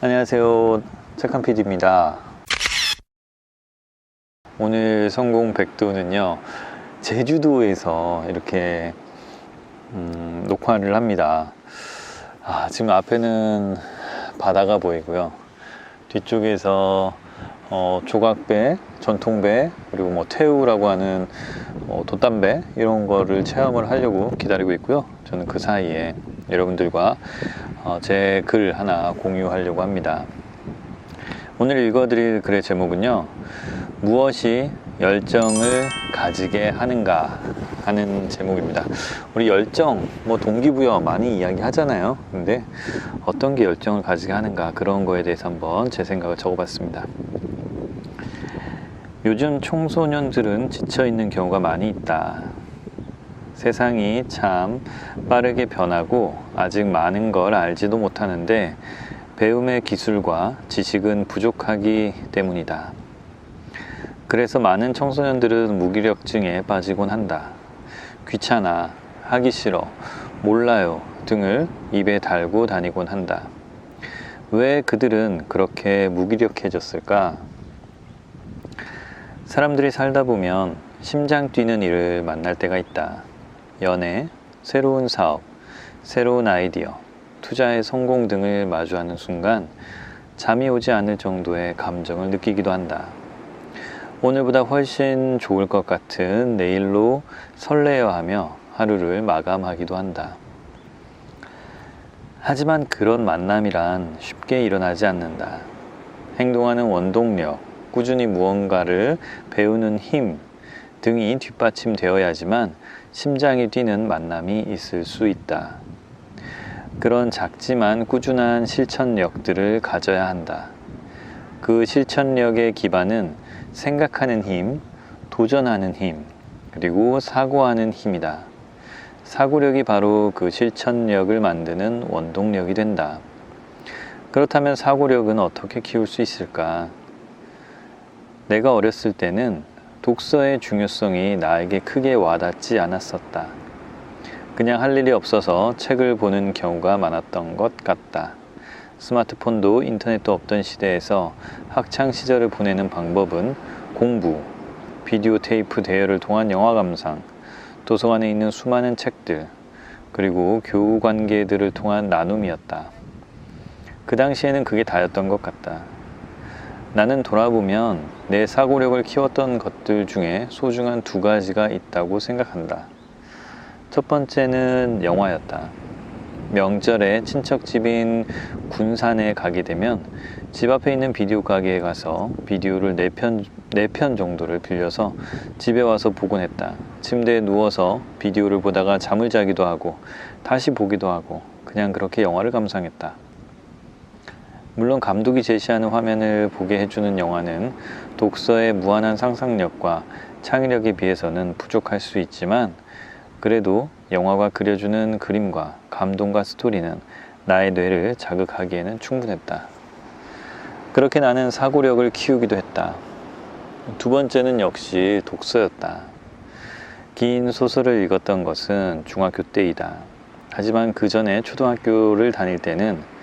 안녕하세요, 착한 PD입니다. 오늘 성공 백도는요, 제주도에서 이렇게 녹화를 합니다. 지금 앞에는 바다가 보이고요, 뒤쪽에서 조각배, 전통배, 그리고 뭐 태우라고 하는 돛담배 이런 거를 체험을 하려고 기다리고 있고요. 저는 그 사이에 여러분들과 제 글 하나 공유하려고 합니다. 오늘 읽어드릴 글의 제목은요, 무엇이 열정을 가지게 하는가 하는 제목입니다. 우리 열정, 동기부여 많이 이야기 하잖아요. 근데 어떤 게 열정을 가지게 하는가, 그런 거에 대해서 한번 제 생각을 적어봤습니다. 요즘 청소년들은 지쳐있는 경우가 많이 있다. 세상이 참 빠르게 변하고 아직 많은 걸 알지도 못하는데 배움의 기술과 지식은 부족하기 때문이다. 그래서 많은 청소년들은 무기력증에 빠지곤 한다. 귀찮아, 하기 싫어, 몰라요 등을 입에 달고 다니곤 한다. 왜 그들은 그렇게 무기력해졌을까? 사람들이 살다 보면 심장 뛰는 일을 만날 때가 있다. 연애, 새로운 사업, 새로운 아이디어, 투자의 성공 등을 마주하는 순간 잠이 오지 않을 정도의 감정을 느끼기도 한다. 오늘보다 훨씬 좋을 것 같은 내일로 설레어하며 하루를 마감하기도 한다. 하지만 그런 만남이란 쉽게 일어나지 않는다. 행동하는 원동력, 꾸준히 무언가를 배우는 힘 등이 뒷받침되어야지만 심장이 뛰는 만남이 있을 수 있다. 그런 작지만 꾸준한 실천력들을 가져야 한다. 그 실천력의 기반은 생각하는 힘, 도전하는 힘, 그리고 사고하는 힘이다. 사고력이 바로 그 실천력을 만드는 원동력이 된다. 그렇다면 사고력은 어떻게 키울 수 있을까? 내가 어렸을 때는 독서의 중요성이 나에게 크게 와닿지 않았었다. 그냥 할 일이 없어서 책을 보는 경우가 많았던 것 같다. 스마트폰도 인터넷도 없던 시대에서 학창 시절을 보내는 방법은 공부, 비디오 테이프 대여를 통한 영화 감상, 도서관에 있는 수많은 책들, 그리고 교우 관계들을 통한 나눔이었다. 그 당시에는 그게 다였던 것 같다. 나는 돌아보면 내 사고력을 키웠던 것들 중에 소중한 두 가지가 있다고 생각한다. 첫 번째는 영화였다. 명절에 친척집인 군산에 가게 되면 집 앞에 있는 비디오 가게에 가서 비디오를 4편 정도를 빌려서 집에 와서 보곤 했다. 침대에 누워서 비디오를 보다가 잠을 자기도 하고 다시 보기도 하고 그냥 그렇게 영화를 감상했다. 물론 감독이 제시하는 화면을 보게 해주는 영화는 독서의 무한한 상상력과 창의력에 비해서는 부족할 수 있지만 그래도 영화가 그려주는 그림과 감동과 스토리는 나의 뇌를 자극하기에는 충분했다. 그렇게 나는 사고력을 키우기도 했다. 두 번째는 역시 독서였다. 긴 소설을 읽었던 것은 중학교 때이다. 하지만 그 전에 초등학교를 다닐 때는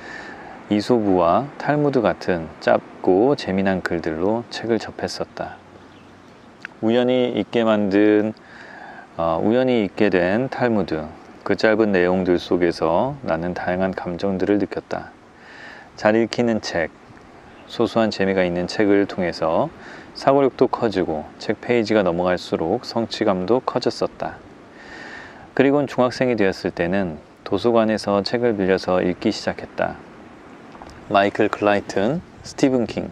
이솝우와 탈무드 같은 짧고 재미난 글들로 책을 접했었다. 우연히 읽게 된 탈무드, 그 짧은 내용들 속에서 나는 다양한 감정들을 느꼈다. 잘 읽히는 책, 소소한 재미가 있는 책을 통해서 사고력도 커지고 책 페이지가 넘어갈수록 성취감도 커졌었다. 그리고는 중학생이 되었을 때는 도서관에서 책을 빌려서 읽기 시작했다. 마이클 클라이튼, 스티븐 킹,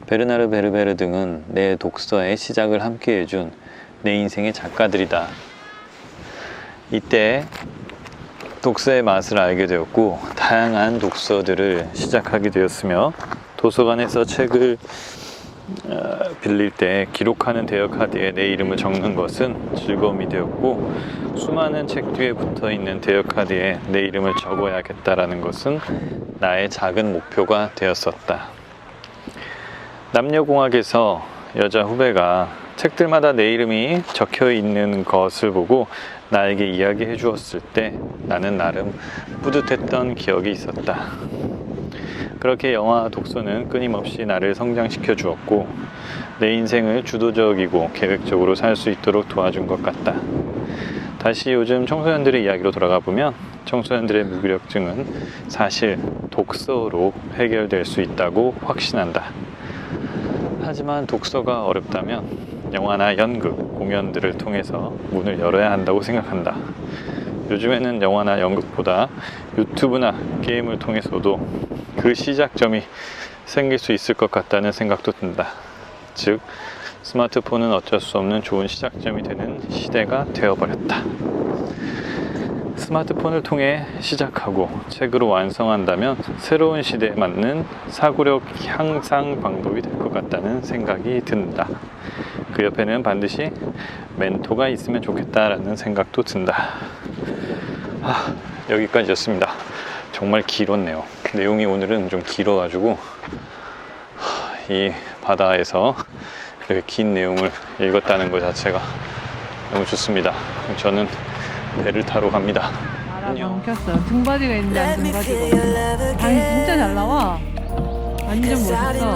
베르나르 베르베르 등은 내 독서의 시작을 함께 해준 내 인생의 작가들이다. 이때 독서의 맛을 알게 되었고 다양한 독서들을 시작하게 되었으며 도서관에서 책을 빌릴 때 기록하는 대여 카드에 내 이름을 적는 것은 즐거움이 되었고 수많은 책 뒤에 붙어있는 대여 카드에 내 이름을 적어야겠다라는 것은 나의 작은 목표가 되었었다. 남녀공학에서 여자 후배가 책들마다 내 이름이 적혀 있는 것을 보고 나에게 이야기해 주었을 때 나는 나름 뿌듯했던 기억이 있었다. 그렇게 영화와 독서는 끊임없이 나를 성장시켜 주었고 내 인생을 주도적이고 계획적으로 살 수 있도록 도와준 것 같다. 다시 요즘 청소년들의 이야기로 돌아가 보면 청소년들의 무기력증은 사실 독서로 해결될 수 있다고 확신한다. 하지만 독서가 어렵다면 영화나 연극, 공연들을 통해서 문을 열어야 한다고 생각한다. 요즘에는 영화나 연극보다 유튜브나 게임을 통해서도 그 시작점이 생길 수 있을 것 같다는 생각도 든다. 즉, 스마트폰은 어쩔 수 없는 좋은 시작점이 되는 시대가 되어버렸다. 스마트폰을 통해 시작하고 책으로 완성한다면 새로운 시대에 맞는 사고력 향상 방법이 될 것 같다는 생각이 든다. 그 옆에는 반드시 멘토가 있으면 좋겠다라는 생각도 든다. 여기까지였습니다. 정말 길었네요. 내용이 오늘은 좀 길어가지고 이 바다에서 이렇게 긴 내용을 읽었다는 것 자체가 너무 좋습니다. 저는 배를 타러 갑니다. 나랑 켰어요. 등받이가 있는데 안 등받이가 없어. 방이 진짜 잘 나와. 완전 멋있어.